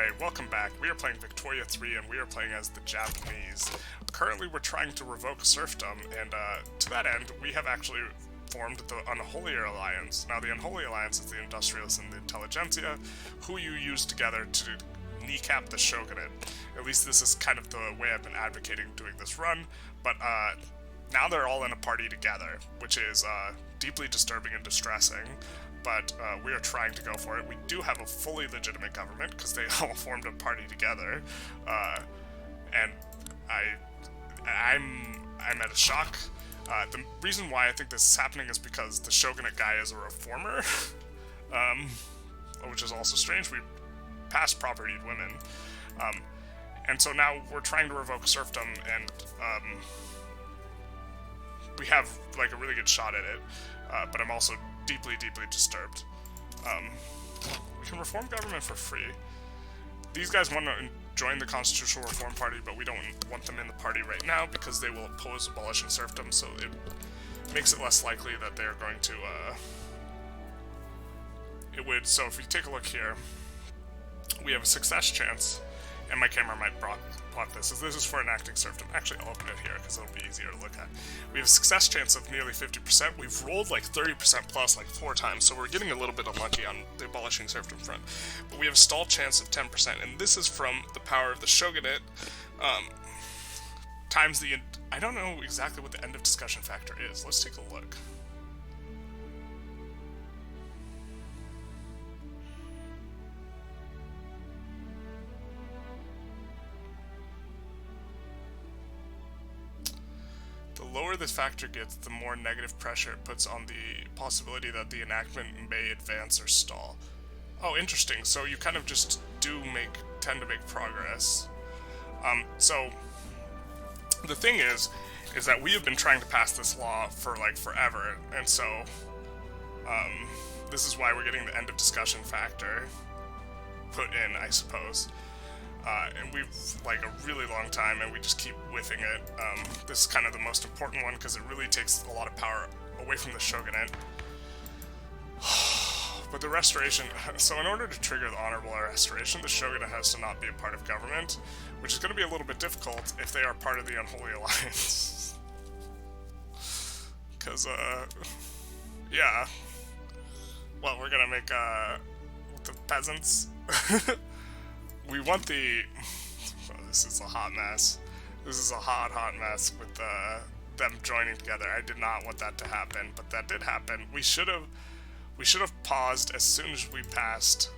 Alright, welcome back. We are playing Victoria 3 and we are playing as the Japanese. Currently we're trying to revoke serfdom, and to that end we have actually formed the Unholy Alliance. Now the Unholy Alliance is the Industrialists and the Intelligentsia, who you use together to kneecap the Shogunate. At least this is kind of the way I've been advocating doing this run, but now they're all in a party together, which is deeply disturbing and distressing. But we are trying to go for it. We do have a fully legitimate government because they all formed a party together, and I'm at a shock. The reason why I think this is happening is because the Shogunate guy is a reformer, which is also strange. We passed propertied women, and so now we're trying to revoke serfdom, and we have like a really good shot at it. But I'm also deeply disturbed. We can reform government for free. These guys want to join the Constitutional Reform Party, but we don't want them in the party right now because they will oppose abolishing serfdom, so it makes it less likely that they're going to, so if we take a look here, we have a success chance, and my camera might block this. This is for enacting serfdom. Actually, I'll open it here because it'll be easier to look at. We have a success chance of nearly 50%. We've rolled like 30% plus like 4 times, so we're getting a little bit unlucky on the abolishing serfdom front. But we have a stall chance of 10%, and this is from the power of the Shogunate times the... I don't know exactly what the end of discussion factor is. Let's take a look. The lower this factor gets, the more negative pressure it puts on the possibility that the enactment may advance or stall. Oh, interesting. So you kind of just tend to make progress. So the thing is that we have been trying to pass this law for like forever, and so this is why we're getting the end of discussion factor put in, I suppose. And we've, like, a really long time, and we just keep whiffing it. This is kind of the most important one, because it really takes a lot of power away from the Shogunate. But the restoration... So in order to trigger the honorable restoration, the Shogunate has to not be a part of government, which is going to be a little bit difficult if they are part of the Unholy Alliance. Because, yeah. Well, we're going to make, the peasants... We want the... Oh, this is a hot mess. This is a hot mess with them joining together. I did not want that to happen, but that did happen. We should have paused as soon as we passed.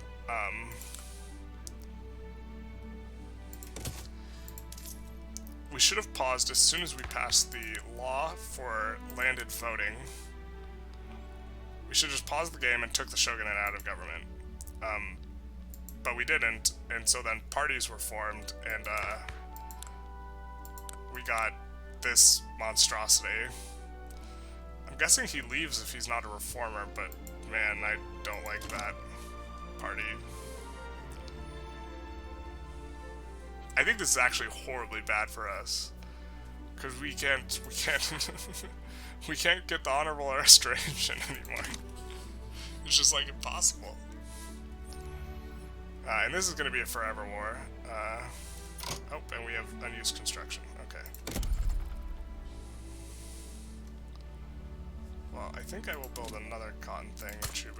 We should have paused as soon as we passed the law for landed voting. We should have just paused the game and took the Shogunate out of government. But we didn't, and so then parties were formed, and we got this monstrosity. I'm guessing he leaves if he's not a reformer, but man, I don't like that party. I think this is actually horribly bad for us, because we can't we can't get the honorable restoration anymore. It's just like impossible. And this is going to be a forever war. Oh, and we have unused construction. Okay. Well, I think I will build another cotton thing in Chubu.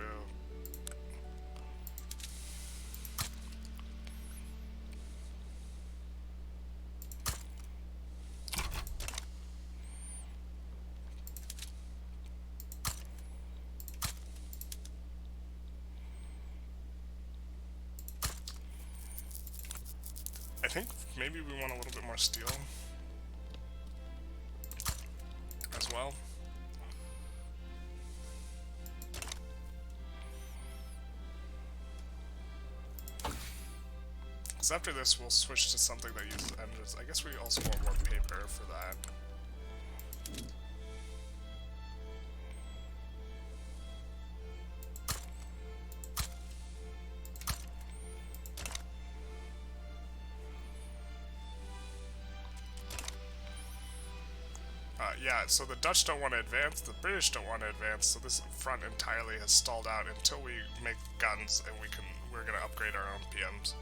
I think maybe we want a little bit more steel as well. Because after this, we'll switch to something that uses engines. I guess we also want more paper for that. Yeah, so the Dutch don't want to advance, the British don't want to advance, so this front entirely has stalled out until we make guns and we're going to upgrade our own PMs.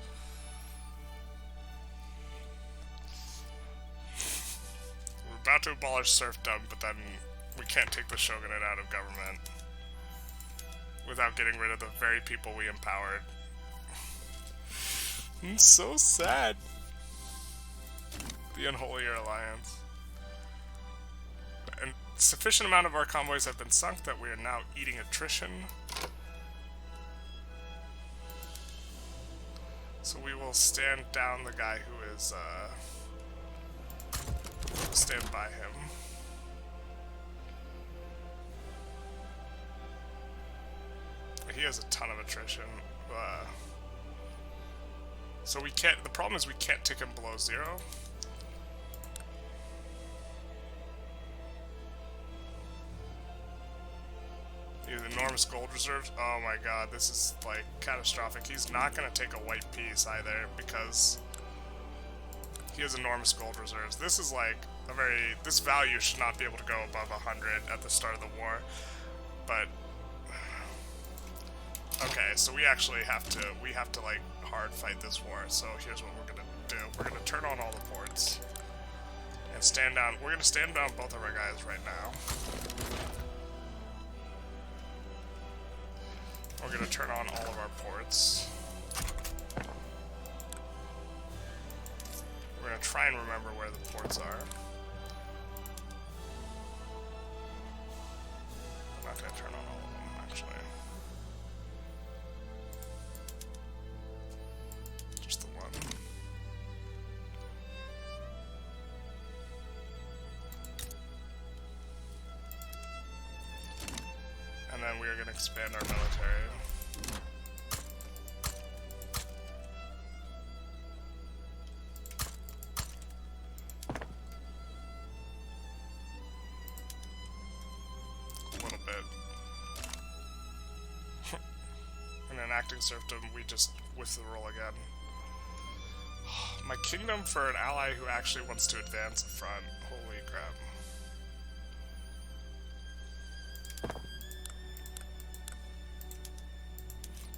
want to abolish serfdom, but then we can't take the shogunate out of government without getting rid of the very people we empowered. It's so sad. The Unholy Alliance. And sufficient amount of our convoys have been sunk that we are now eating attrition. So we will stand down the guy who is, we'll stand by him. He has a ton of attrition. So we can't, the problem is we can't tick him below 0. He has enormous gold reserves. Oh my god, this is like catastrophic. He's not going to take a white piece either because he has enormous gold reserves. This is like a very, this value should not be able to go above 100 at the start of the war. But okay, so we actually have to like hard fight this war. So here's what we're gonna do. We're gonna turn on all the ports and stand down. We're gonna stand down both of our guys right now. We're gonna turn on all of our ports. We're gonna try and remember where the ports are. I'm not gonna turn on all of them, actually. Just the one. And then we are gonna expand our military. Enacting serfdom, we just whiff the roll again. My kingdom for an ally who actually wants to advance the front. Holy crap.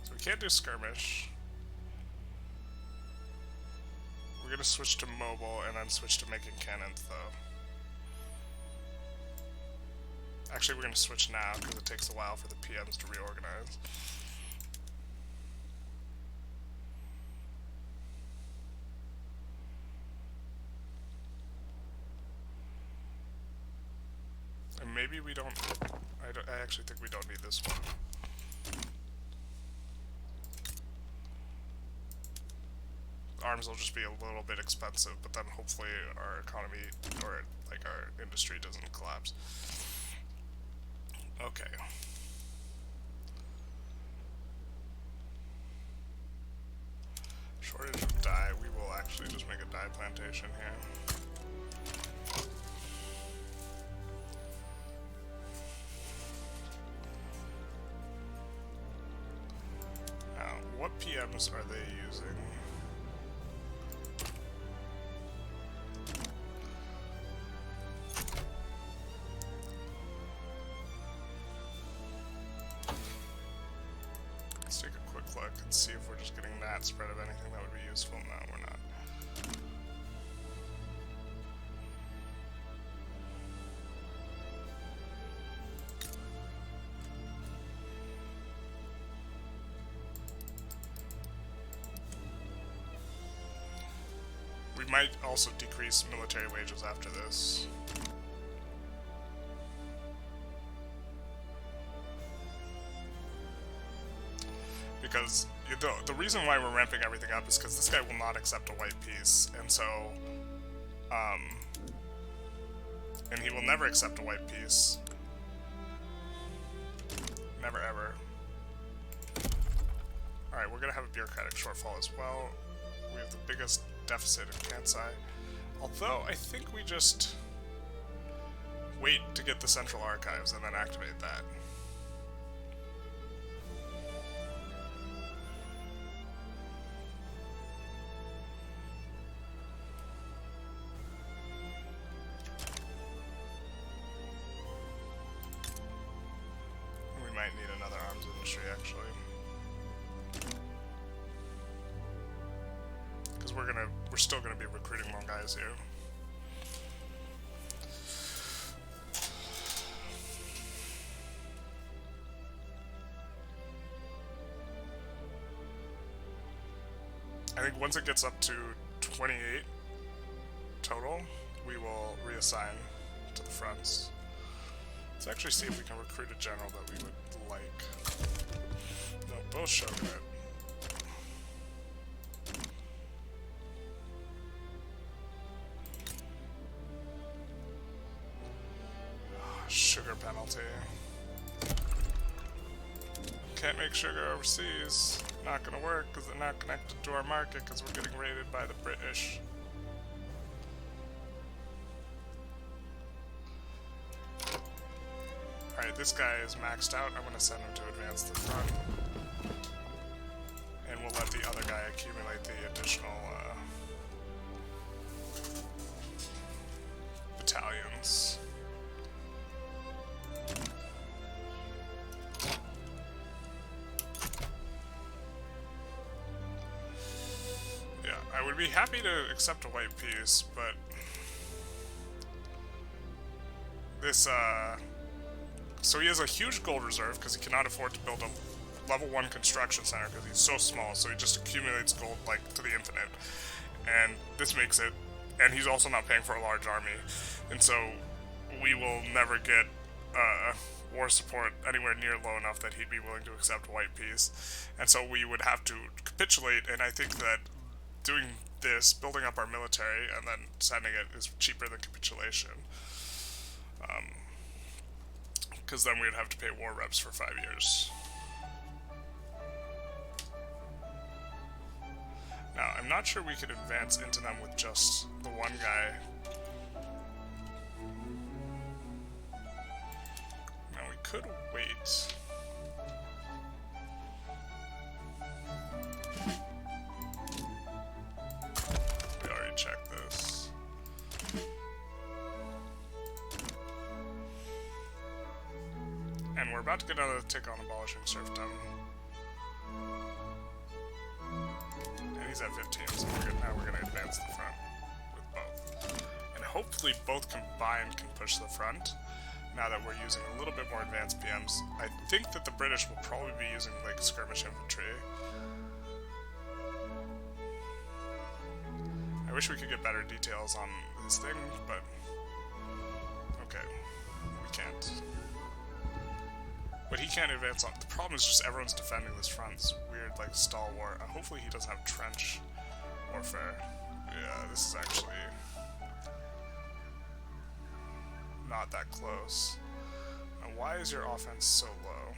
So we can't do skirmish. We're gonna switch to mobile and then switch to making cannons though. Actually, we're gonna switch now because it takes a while for the PMs to reorganize. Maybe we don't, I actually think we don't need this one. Arms will just be a little bit expensive, but then hopefully our economy, or like our industry doesn't collapse. Okay. Shortage of dye, we will actually just make a dye plantation here. What PMs are they using? Let's take a quick look and see if we're just getting that spread of anything that would be useful. No, we're not. We might also decrease military wages after this. Because the reason why we're ramping everything up is because this guy will not accept a white peace, and so, and he will never accept a white peace. Never ever. Alright, we're gonna have a bureaucratic shortfall as well. We have the biggest deficit in Kansai. Although, I think we just wait to get the central archives and then activate that. We might need another arms industry, actually. We're still gonna be recruiting more guys here. think once it gets up to 28 total, we will reassign to the fronts. Let's actually see if we can recruit a general that we would like. No, both Shogunate. Sugar penalty. Can't make sugar overseas. Not gonna work because they're not connected to our market because we're getting raided by the British. Alright, this guy is maxed out. I'm gonna send him to advance the front. And we'll let the other guy accumulate the additional battalions. I would be happy to accept a white peace, but this, so he has a huge gold reserve because he cannot afford to build a level 1 construction center because he's so small, so he just accumulates gold, like, to the infinite. And this makes it, and he's also not paying for a large army, and so we will never get, war support anywhere near low enough that he'd be willing to accept white peace. And so we would have to capitulate, and I think that doing this, building up our military, and then sending it is cheaper than capitulation. Because then we would have to pay war reps for 5 years. Now, I'm not sure we could advance into them with just the one guy. Now, we could wait. Check this. And we're about to get another tick on abolishing serfdom. And he's at 15, so now we're going to advance the front with both. And hopefully both combined can push the front, now that we're using a little bit more advanced PMs. I think that the British will probably be using, like, skirmish infantry. I wish we could get better details on this thing, but okay, we can't. But he can't advance on. The problem is just everyone's defending this front. It's weird, like, stall war. Hopefully he doesn't have trench warfare. Yeah, this is actually not that close. Now, why is your offense so low?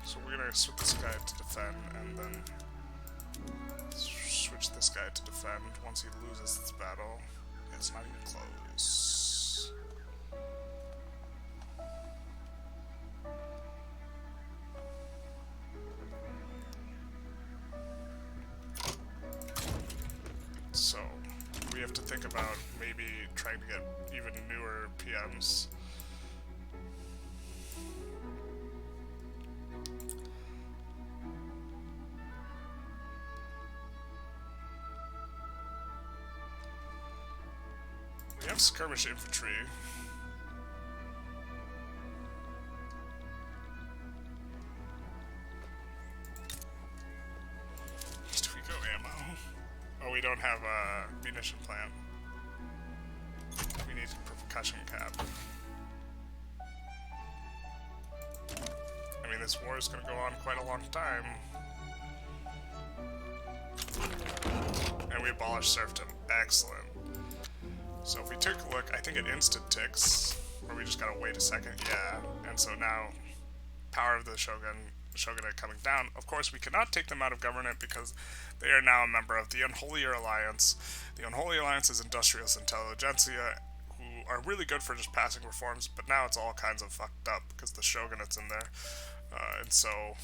So we're gonna switch this guy to defend, and then switch this guy to defend once he loses this battle. Yeah, it's not even close. So we have to think about maybe trying to get even newer PMs. We have skirmish infantry. Do we go ammo? Oh, we don't have a munition plant. We need a percussion cap. I mean, this war is going to go on quite a long time. And we abolish serfdom. Excellent. So if we take a look, I think it instant ticks, or we just gotta wait a second, yeah. And so now, power of the Shogunate coming down. Of course, we cannot take them out of government because they are now a member of the Unholy Alliance. The Unholy Alliance is Industrialists, Intelligentsia, who are really good for just passing reforms, but now it's all kinds of fucked up because the Shogunate's in there. And so,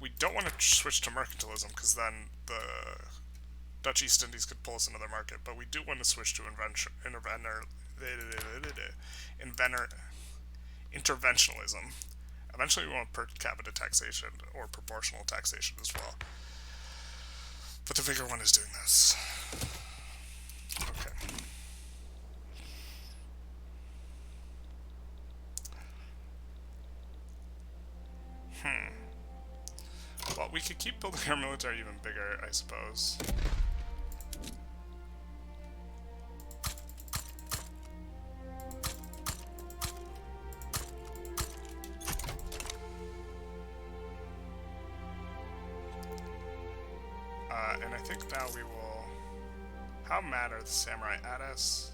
we don't want to switch to Mercantilism because then the Dutch East Indies could pull us into their market, but we do want to switch to interventionalism. Eventually we want per capita taxation, or proportional taxation as well. But the bigger one is doing this. Okay. Well, we could keep building our military even bigger, I suppose. And I think now we will... How mad are the samurai at us?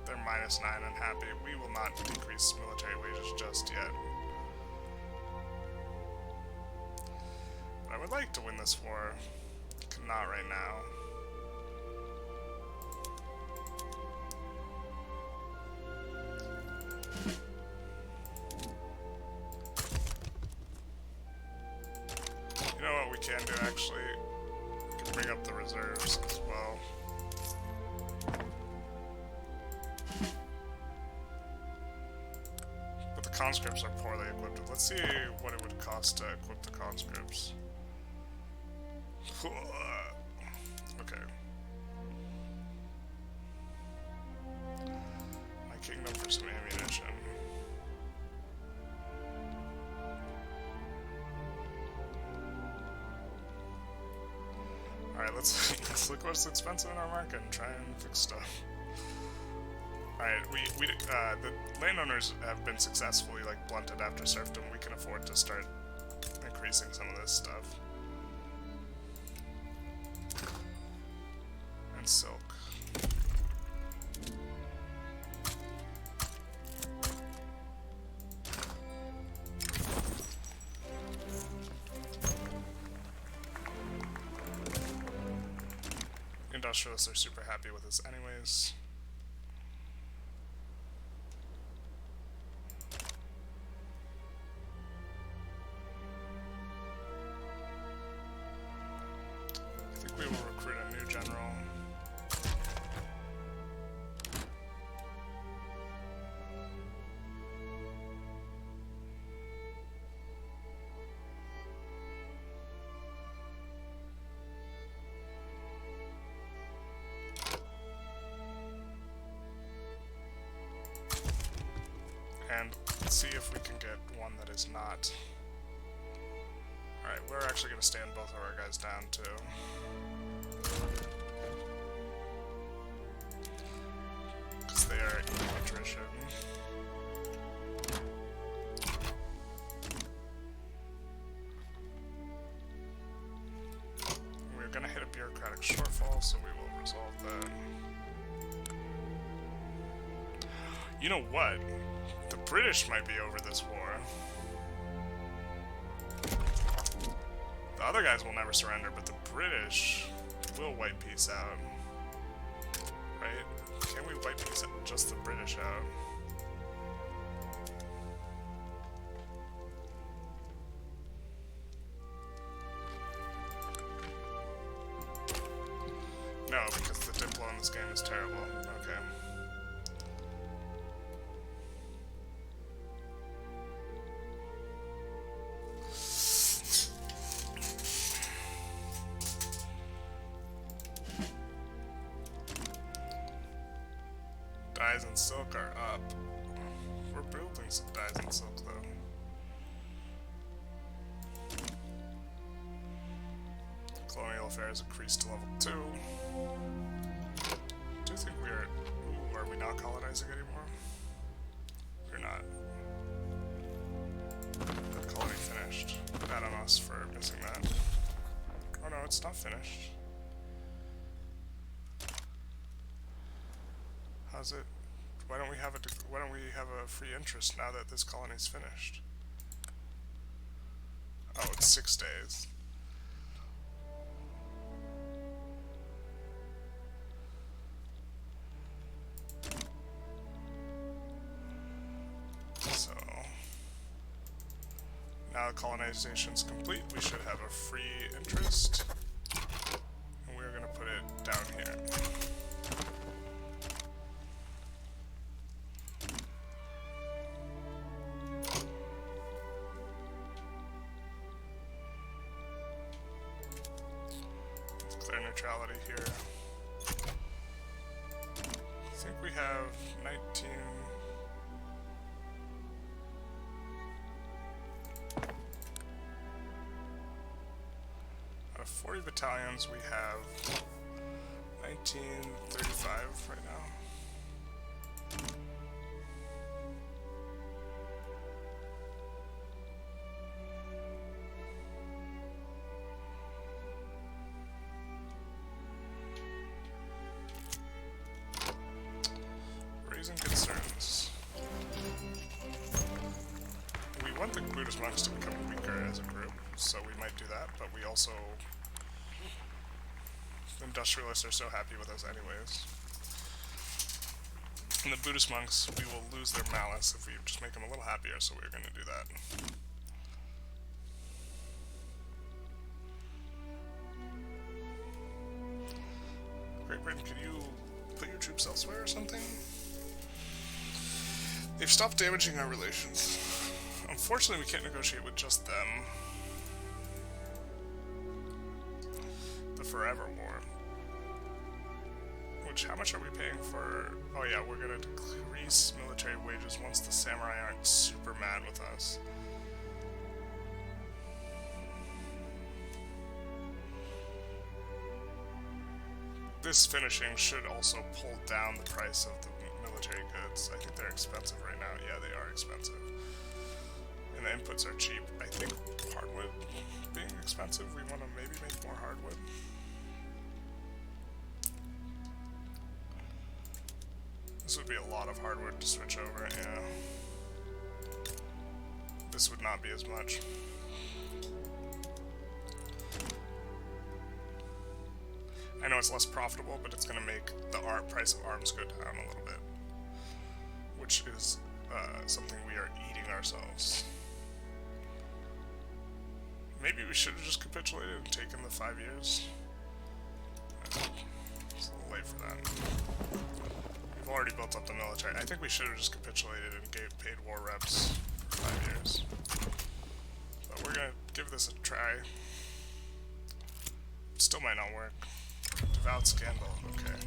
They're -9 unhappy. We will not increase military wages just yet. But I would like to win this war. Not right now. You know what we can do, actually? We can bring up the reserves as well. But the conscripts are poorly equipped. Let's see what it would cost to equip the conscripts. Okay. My kingdom for some ammunition. Alright, let's look what's expensive in our market and try and fix stuff. Alright, the landowners have been successfully, like, blunted after serfdom. We can afford to start increasing some of this stuff. And silk. Industrialists are super happy with us anyways. I think we will recruit a new general. And let's see if we can get one that is not. Alright, we're actually going to stand both of our guys down, too. Because they are equal attrition. We're going to hit a bureaucratic shortfall, so we will resolve that. You know what? The British might be over this war. The other guys will never surrender, but the British will wipe peace out. Right? Can we wipe peace out? Just the British out. No, because the Diplo in this game is terrible. Okay. Dyes and silk are up. We're building some dyes and silk though. Colonial affairs increased to level 2. Do you think we are... Ooh, are we not colonizing anymore? We're not. The colony finished. Bad on us for missing that. Oh no, it's not finished. How's it? Why don't we have a free interest now that this colony's finished? Oh, it's 6 days. So now colonization's complete. We should have a free interest, and we're gonna put it down here. Neutrality here. I think we have 19. Italians, we have 1935 right now. Raising concerns. We want the Buddhist monks to become weaker as a group, so we might do that, but we also... Industrialists are so happy with us anyways. And the Buddhist monks, we will lose their malice if we just make them a little happier, so we're going to do that. Great Britain, could you put your troops elsewhere or something? They've stopped damaging our relations. Unfortunately, we can't negotiate with just them. The Forever War. Which, how much are we paying for... Oh yeah, we're gonna decrease military wages once the samurai aren't super mad with us. This finishing should also pull down the price of the military goods. I think they're expensive right now. Yeah, they are expensive. And the inputs are cheap. I think hardwood being expensive, we want to maybe make more hardwood. This would be a lot of hardwood to switch over, yeah. This would not be as much. I know it's less profitable, but it's going to make the price of arms go down a little bit. Which is something we are eating ourselves. Maybe we should have just capitulated and taken the 5 years. It's a little late for that. We've already built up the military. I think we should have just capitulated and paid war reps for 5 years. But we're gonna give this a try. Still might not work. Devout scandal, okay.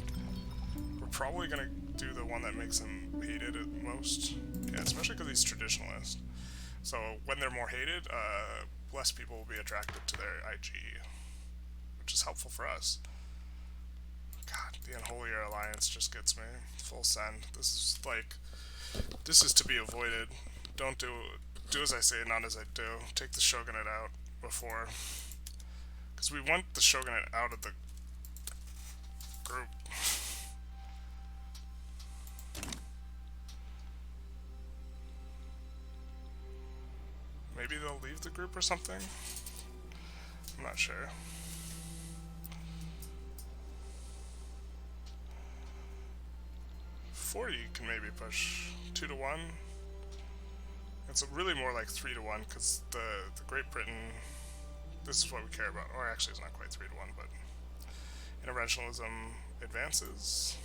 We're probably gonna do the one that makes them hated at most. Yeah, especially because he's traditionalist. So when they're more hated, less people will be attracted to their IG, which is helpful for us. God, the Unholier Alliance just gets me. Full send. This is to be avoided. Don't do as I say, not as I do. Take the Shogunate out before, because we want the Shogunate out of the group. Maybe they'll leave the group or something? I'm not sure. You can maybe push 2 to 1. It's really more like 3 to 1 because the Great Britain. This is what we care about. Or actually, it's not quite 3 to 1, but interventionalism advances.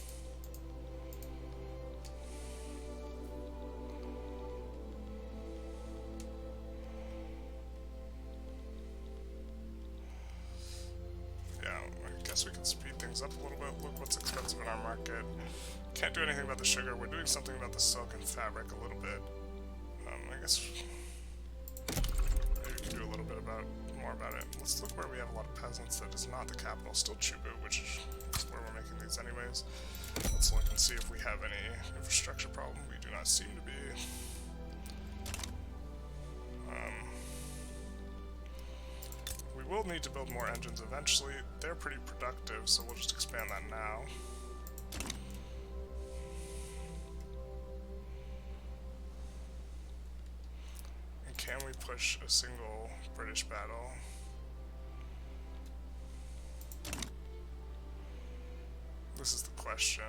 Yeah, I guess we can speed things up a little bit. Look what's expensive in our market. Can't do anything about the sugar. We're doing something about the silk and fabric a little bit. I guess maybe we can do a little bit more about it. Let's look where we have a lot of peasants. That is not the capital. Still Chubu, which is where we're making these anyways. Let's look and see if we have any infrastructure problem. We do not seem to be. We will need to build more engines eventually. They're pretty productive, so we'll just expand that now. Can we push a single British battle? This is the question.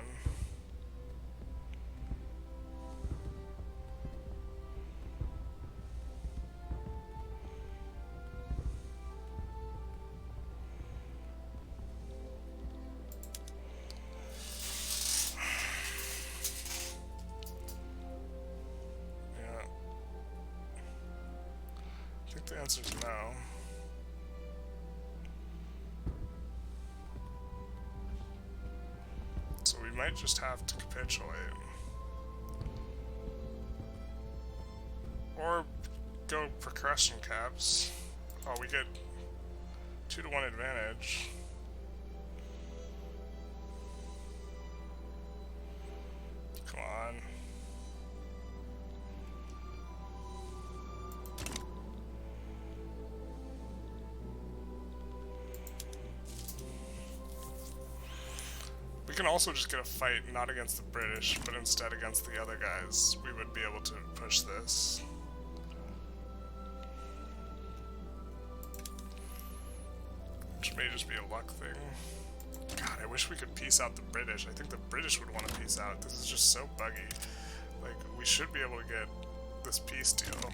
The answer is no. So we might just have to capitulate. Or go progression caps. Oh, we get 2-to-1 advantage. Come on. We can also just get a fight, not against the British, but instead against the other guys. We would be able to push this. Which may just be a luck thing. God, I wish we could peace out the British. I think the British would want to peace out. This is just so buggy. Like, we should be able to get this peace deal.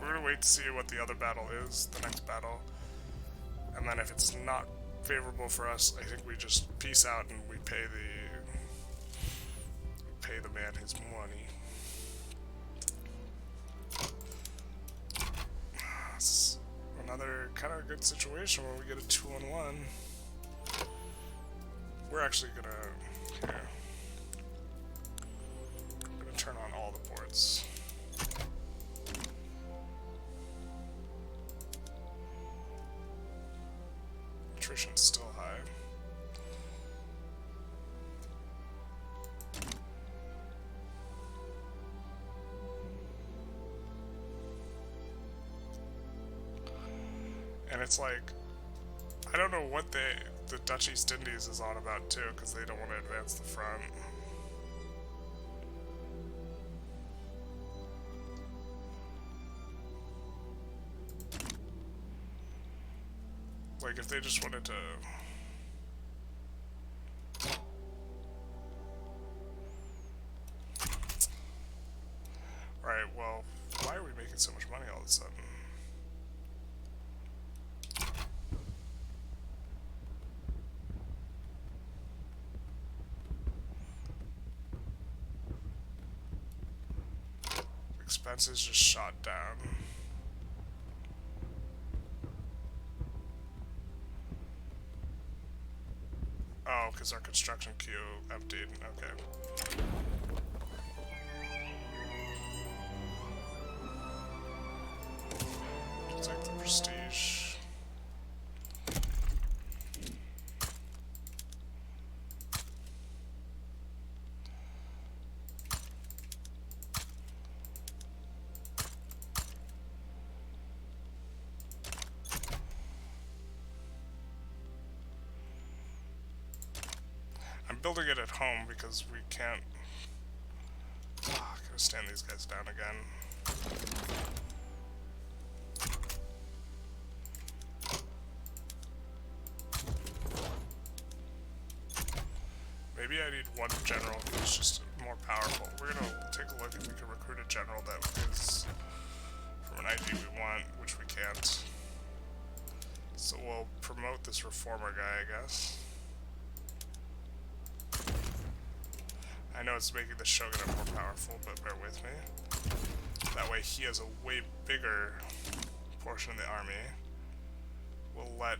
We're gonna wait to see what the other battle is, the next battle. And then if it's not favorable for us, I think we just peace out and we pay the man his money. This is another kind of good situation where we get a 2-on-1. We're actually gonna here. I'm gonna turn on all the ports. Attrition's still high. And it's like, I don't know what the Dutch East Indies is on about too, because they don't want to advance the front. Like, if they just wanted to... Right, well, why are we making so much money all of a sudden? Expenses just shot down. Oh, because our construction queue emptied. Okay. I'll take the prestige. Building it at home because we can't. Oh, gotta stand these guys down again. Maybe I need one general who's just more powerful. We're gonna take a look if we can recruit a general that is from an IG we want, which we can't. So we'll promote this reformer guy, I guess. I know it's making the Shogunate more powerful, but bear with me. That way he has a way bigger portion of the army. We'll let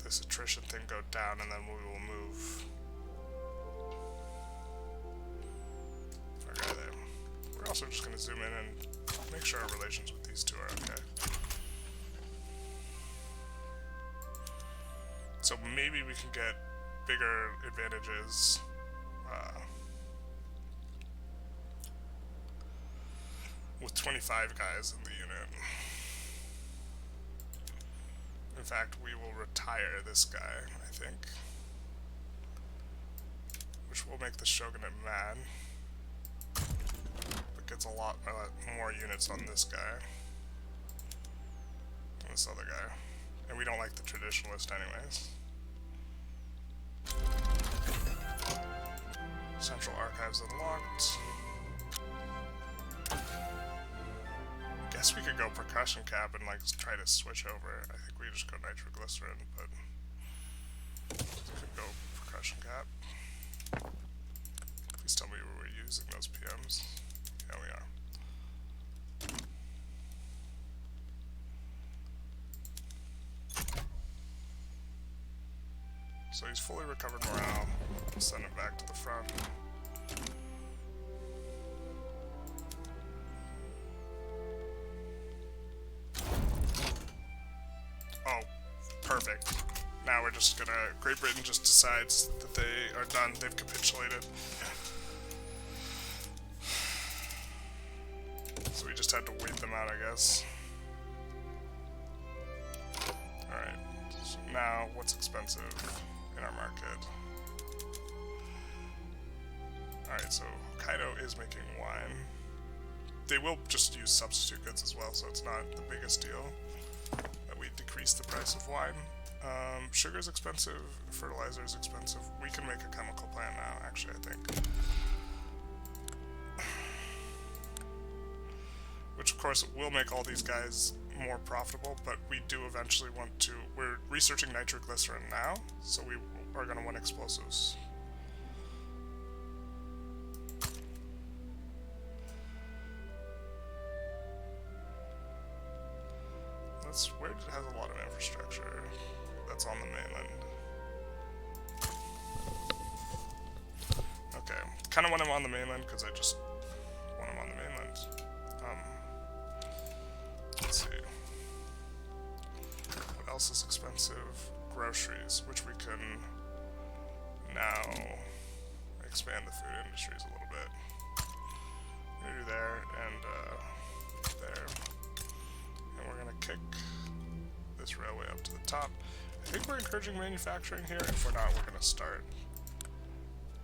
this attrition thing go down and then we will move our guy there. We're also just going to zoom in and make sure our relations with these two are okay. So maybe we can get bigger advantages with 25 guys in the unit. In fact, we will retire this guy, I think. Which will make the Shogunate mad. But gets a lot more units on this guy. And this other guy. And we don't like the Traditionalist anyways. Central Archives unlocked. Guess we could go percussion cap and like try to switch over. I think we just go nitroglycerin, but we could go percussion cap. Please tell me we were using those PMs. Yeah, we are. So he's fully recovered morale. We'll send him back to the front. Perfect. Now we're just gonna... Great Britain just decides that they are done. They've capitulated. So we just had to wait them out, I guess. Alright. So now, what's expensive in our market? Alright, so Hokkaido is making wine. They will just use substitute goods as well, so it's not the biggest deal that we decrease the price of wine. Sugar is expensive, fertilizer is expensive. We can make a chemical plant now, actually, I think. Which, of course, will make all these guys more profitable, but we do eventually want to... We're researching nitroglycerin now, so we are going to want explosives. That's where it has a lot of infrastructure that's on the mainland. Okay, kind of want him on the mainland because I just want him on the mainland. Let's see. What else is expensive? Groceries, which we can now expand the food industries a little bit. We're gonna do there and there. And we're gonna kick this railway up to the top. I think we're encouraging manufacturing here. If we're not, we're gonna start.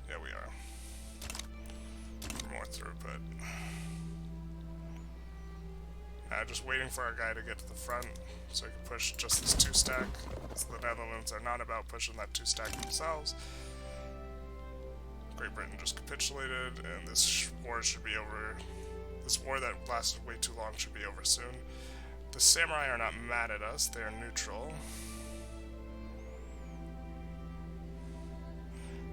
Yeah, we are. For more throughput. Now just waiting for our guy to get to the front so he can push just this 2-stack. So the Netherlands are not about pushing that 2-stack themselves. Great Britain just capitulated, and this war should be over. This war that lasted way too long should be over soon. The samurai are not mad at us, they are neutral.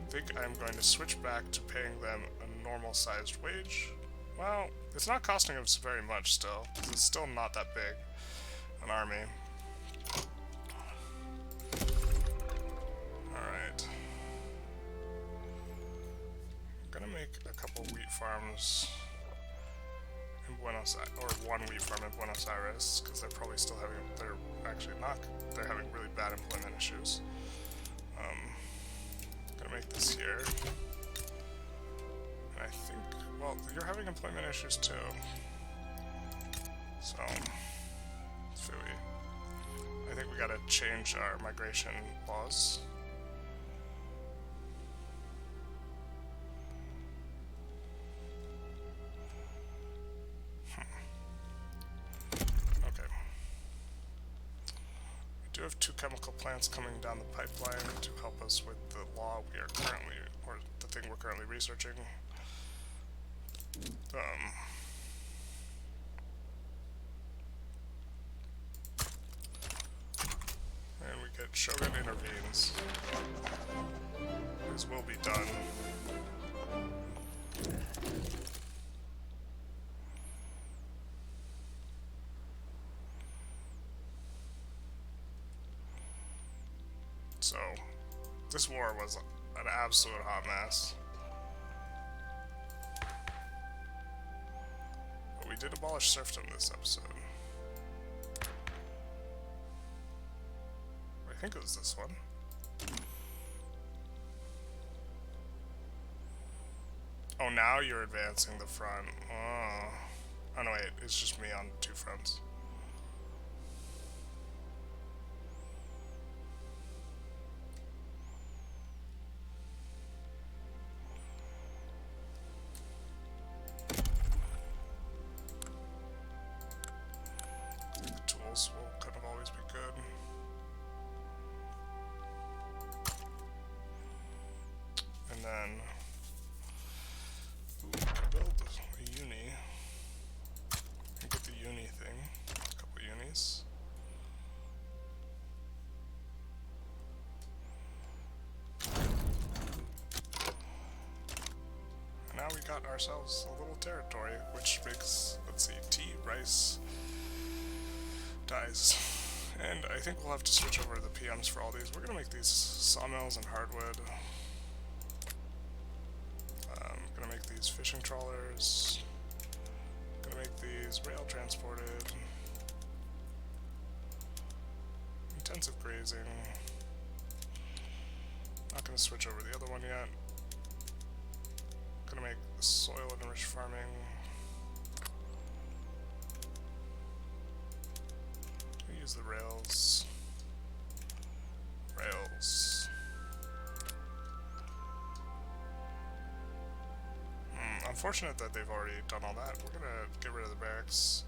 I think I'm going to switch back to paying them a normal-sized wage. Well, it's not costing us very much still, because it's still not that big an army. Alright. I'm gonna make a couple wheat farms in Buenos Aires, or one wheat farm in Buenos Aires, because they're probably still having, they're actually not, they're having really bad employment issues. Gonna make this here. And I think, well, you're having employment issues too. So, phooey. I think we gotta change our migration laws. We do have 2 chemical plants coming down the pipeline to help us with the law we are currently, or the thing we're currently researching. And we get Shogun intervenes. This will be done. So, this war was an absolute hot mess. But we did abolish serfdom this episode. I think it was this one. Oh, now you're advancing the front. Oh no, wait, it's just me on 2 fronts. Will kind of always be good. And then we can build a uni and get the uni thing, a couple unis. And now we got ourselves a little territory, which makes, let's see, tea, rice, dyes. And I think we'll have to switch over to the PMs for all these. We're gonna make these sawmills and hardwood. Gonna make these fishing trawlers. Gonna make these rail transported. intensive grazing. Not gonna switch over the other one yet. Gonna make soil enriched farming. Use the rails. Rails. Unfortunate that they've already done all that. We're gonna get rid of the barracks.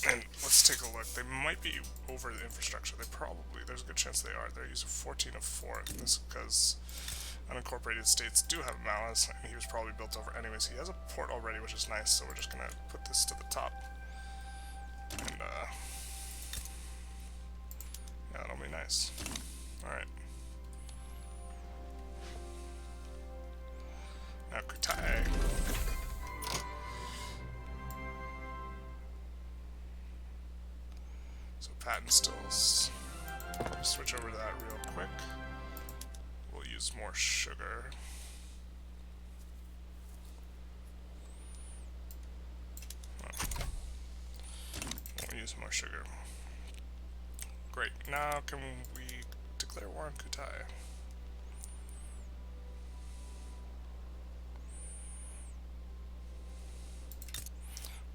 And let's take a look. They might be over the infrastructure. They probably, there's a good chance they are. They're using 14 of 4. This is because unincorporated states do have malice, and he was probably built over anyways. He has a port already, which is nice, so we're just gonna put this to the top. And, yeah, that'll be nice. Alright. Now, Kutai. So, patent stills. Switch over to that real quick. We'll use more sugar. We'll use more sugar. Great. Now, can we declare war on Kutai?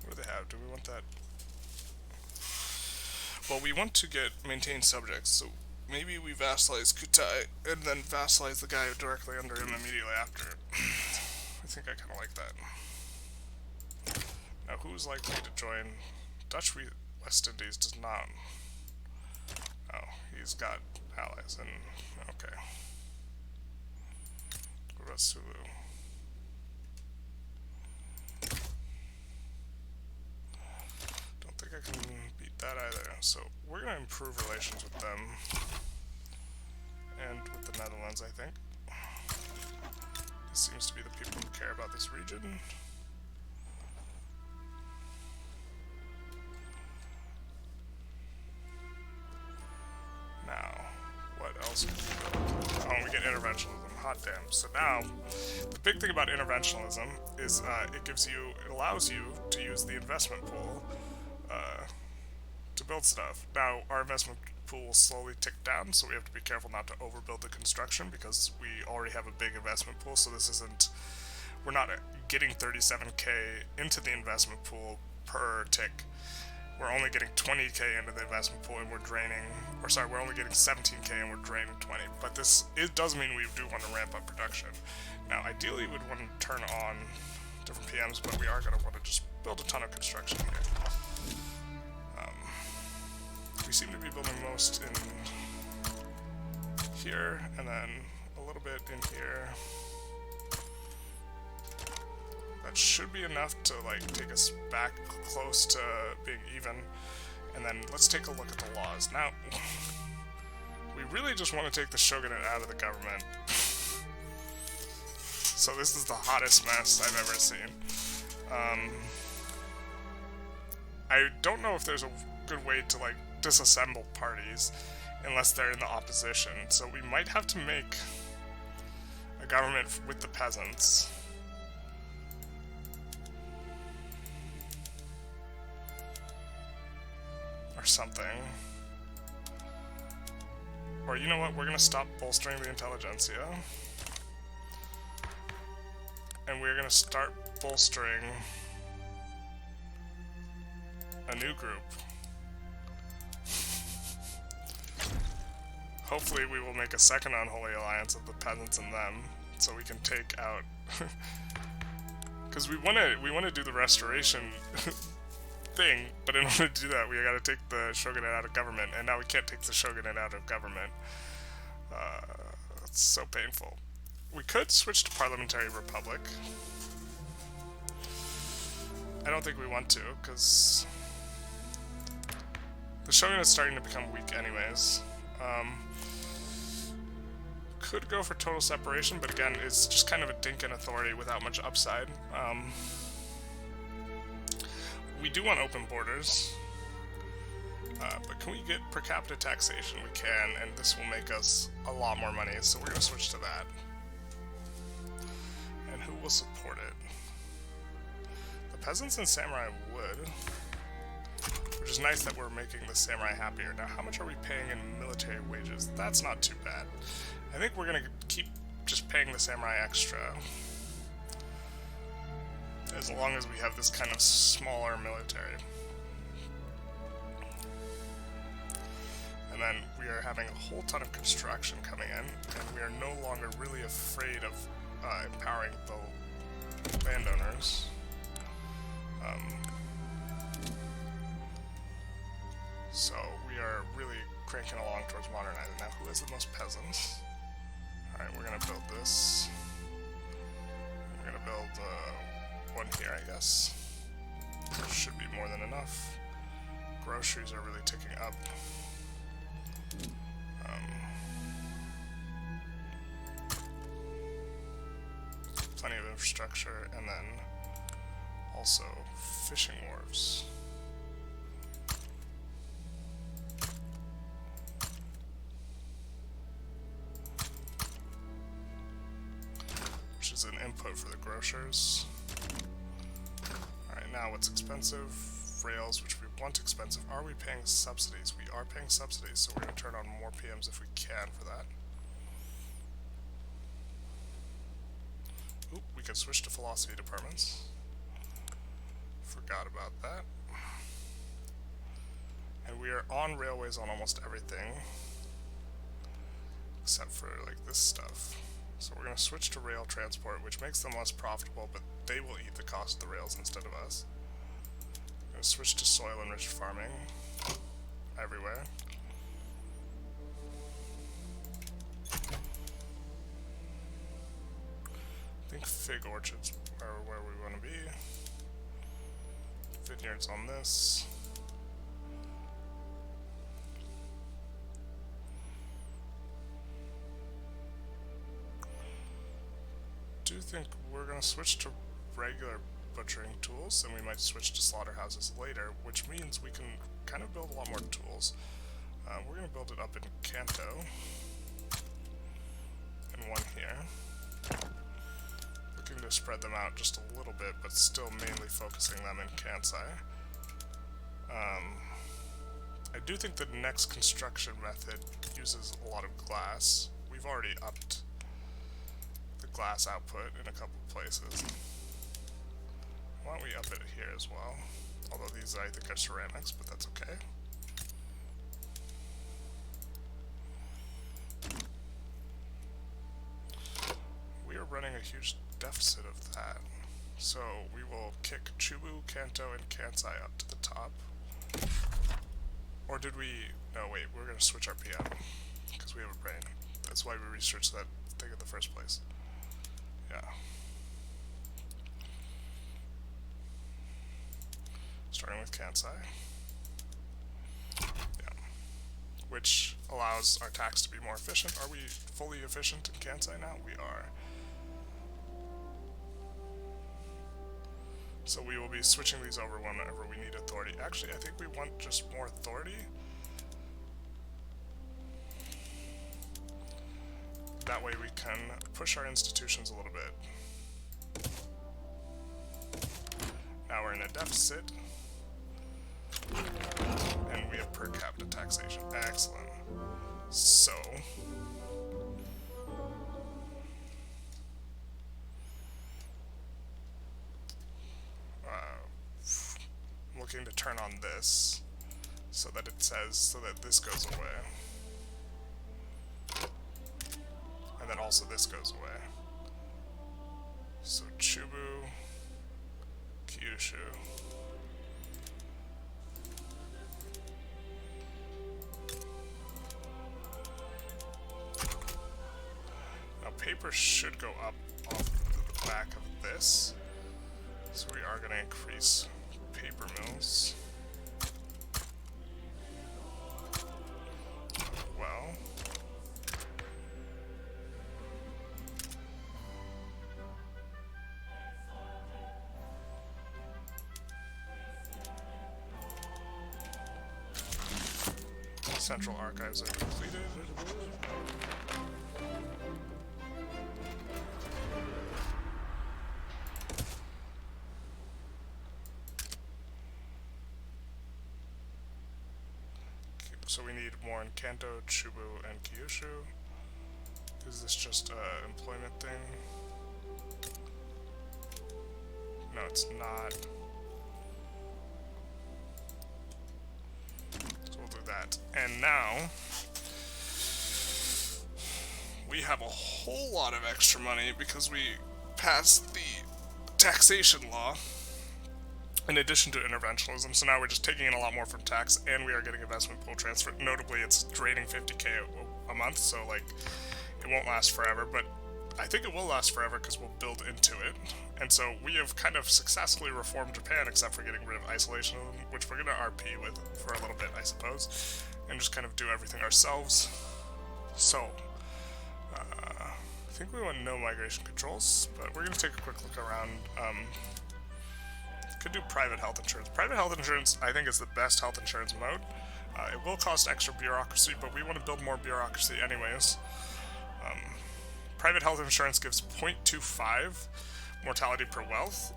What do they have? Do we want that? Well, we want to maintain subjects, so maybe we vassalize Kutai and then vassalize the guy directly under him immediately after. I think I kind of like that. Now, who's likely to join? Dutch West Indies does not. Oh, he's got allies, and okay. What about Sulu? Don't think I can beat that either. So we're gonna improve relations with them and with the Netherlands, I think. This seems to be the people who care about this region. Now, what else can we build? Oh, we get interventionalism. Hot damn. So now, the big thing about interventionalism is it allows you to use the investment pool to build stuff. Now, our investment pool will slowly tick down, so we have to be careful not to overbuild the construction because we already have a big investment pool, so this isn't, we're not getting 37k into the investment pool per tick. We're only getting 20k into the investment pool and we're draining, or sorry, we're only getting 17k and we're draining 20. But it does mean we do want to ramp up production. Now, ideally, we'd want to turn on different PMs, but we are going to want to just build a ton of construction here. We seem to be building most in here, and then a little bit in here. That should be enough to like take us back close to being even. And then let's take a look at the laws. Now, we really just want to take the Shogunate out of the government. So this is the hottest mess I've ever seen. I don't know if there's a good way to like disassemble parties unless they're in the opposition. So we might have to make a government with the peasants. Or something. Or you know what, we're gonna stop bolstering the Intelligentsia. And we're gonna start bolstering a new group. Hopefully we will make a second unholy alliance of the peasants and them, so we can take out... Because we wanna do the restoration thing, but in order to do that, we gotta take the Shogunate out of government, and now we can't take the Shogunate out of government. It's so painful. We could switch to Parliamentary Republic. I don't think we want to, because the Shogunate's starting to become weak anyways. Could go for total separation, but again, it's just kind of a dink in authority without much upside. We do want open borders, but can we get per capita taxation? We can, and this will make us a lot more money, so we're going to switch to that. And who will support it? The peasants and samurai would. We're which is nice that we're making the samurai happier. Now, how much are we paying in military wages? That's not too bad. I think we're gonna keep just paying the samurai extra, as long as we have this kind of smaller military. And then we are having a whole ton of construction coming in, and we are no longer really afraid of empowering the landowners. So we are really cranking along towards modernizing. Now, who has the most peasants? Alright, we're gonna build this. We're gonna build one here, I guess. Should be more than enough. Groceries are really ticking up. Plenty of infrastructure, and then also fishing wharves. Which is an input for the grocers. Alright, now what's expensive? Rails, which we want expensive. Are we paying subsidies? We are paying subsidies, so we're going to turn on more PMs if we can for that. Oop, we can switch to philosophy departments. Forgot about that. And we are on railways on almost everything, except for like this stuff. So we're going to switch to rail transport, which makes them less profitable, but they will eat the cost of the rails instead of us. We're going to switch to soil-enriched farming everywhere. I think fig orchards are where we want to be. Vineyards on this. Do think we're going to switch to regular butchering tools, and we might switch to slaughterhouses later, which means we can kind of build a lot more tools. We're going to build it up in Kanto, and one here. Looking to spread them out just a little bit, but still mainly focusing them in Kansai. I do think the next construction method uses a lot of glass. We've already upped the glass output in a couple places. Why don't we up it here as well? Although these I think are ceramics, but that's okay. We are running a huge deficit of that. So we will kick Chubu, Kanto, and Kansai up to the top. Or did we... No, wait, we're going to switch our PM, because we have a brain. That's why we researched that thing in the first place. Yeah. Starting with Kansai. Yeah. Which allows our tax to be more efficient. Are we fully efficient in Kansai now? We are. So we will be switching these over whenever we need authority. Actually, I think we want just more authority. That way we can push our institutions a little bit. Now we're in a deficit. And we have per capita taxation. Excellent. So... looking to turn on this so that it says, so that this goes away. And then also this goes away. So Chubu, Kyushu. Now paper should go up off the back of this. So we are going to increase paper mills. Well. Central archives are completed. So we need more in Kanto, Chubu, and Kyushu. Is this just a employment thing? No, it's not. So we'll do that. And now we have a whole lot of extra money because we passed the taxation law in addition to interventionalism. So now we're just taking in a lot more from tax, and we are getting investment pool transfer. Notably, it's draining 50k a month, so like it won't last forever, but I think it will last forever because we'll build into it. And so we have kind of successfully reformed Japan, except for getting rid of isolationism, which we're going to RP with for a little bit, I suppose, and just kind of do everything ourselves. So I think we want no migration controls, but we're going to take a quick look around. Could do private health insurance. Private health insurance, I think, is the best health insurance mode. It will cost extra bureaucracy, but we want to build more bureaucracy anyways. Private health insurance gives 0.25 mortality per wealth.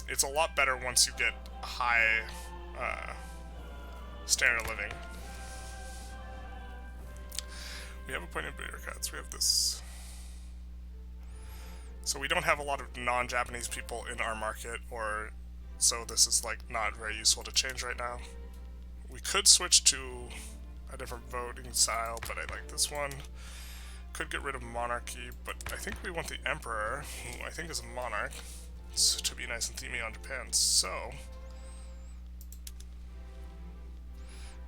It's a lot better once you get a high standard of living. We have appointed bureaucrats. We have this. So we don't have a lot of non-Japanese people in our market, or so this is like not very useful to change right now. We could switch to a different voting style, but I like this one. Could get rid of monarchy, but I think we want the emperor, who I think is a monarch, to be nice and themey on Japan. So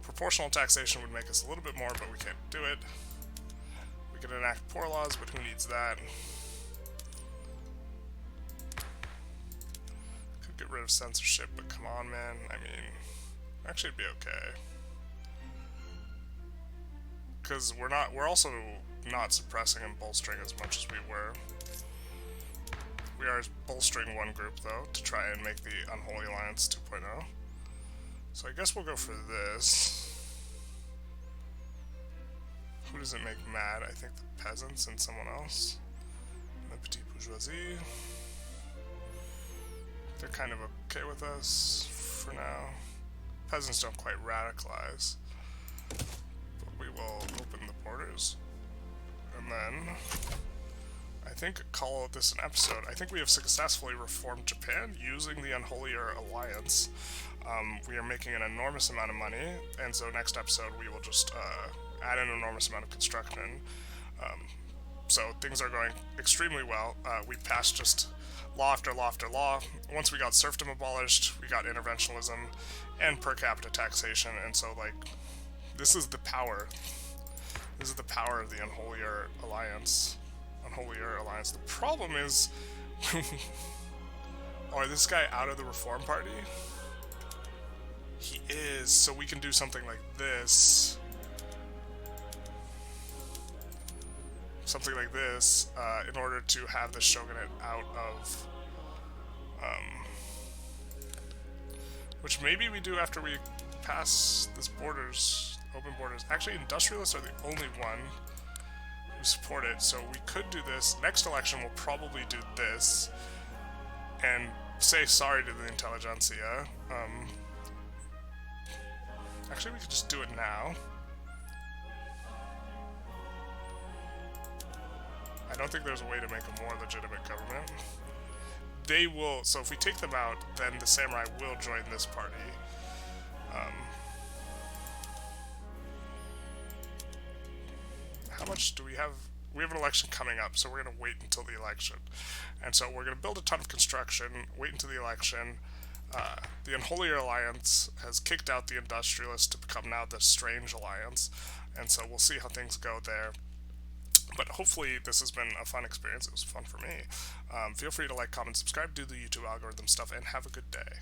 proportional taxation would make us a little bit more, but we can't do it. We can enact poor laws, but who needs that? Could get rid of censorship, but come on, man. I mean, actually it'd be okay. Because we're also not suppressing and bolstering as much as we were. We are bolstering one group, though, to try and make the Unholy Alliance 2.0. So I guess we'll go for this. Who does it make mad? I think the peasants and someone else. The petite bourgeoisie. They're kind of okay with us for now. Peasants don't quite radicalize. But we will open the borders. And then I think call this an episode. I think we have successfully reformed Japan using the Unholy Alliance. We are making an enormous amount of money, and so next episode we will just add an enormous amount of construction. So things are going extremely well. We passed just law after law after law. Once we got serfdom abolished, we got interventionalism and per capita taxation, and so like this is the power. This is the power of the Unholier Alliance. The problem is, oh, this guy out of the Reform Party? He is, so we can do something like this. Something like this, in order to have the Shogunate out of, which maybe we do after we pass this borders, open borders. Actually, Industrialists are the only one who support it, so we could do this. Next election, we'll probably do this, and say sorry to the Intelligentsia. Actually, we could just do it now. I don't think there's a way to make a more legitimate government. They will, so if we take them out, then the samurai will join this party. How much do we have? We have an election coming up, so we're going to wait until the election. And so we're going to build a ton of construction, wait until the election. The Unholier Alliance has kicked out the Industrialists to become now the Strange Alliance, and so we'll see how things go there. But hopefully this has been a fun experience. It was fun for me. Feel free to like, comment, subscribe, do the YouTube algorithm stuff, and have a good day.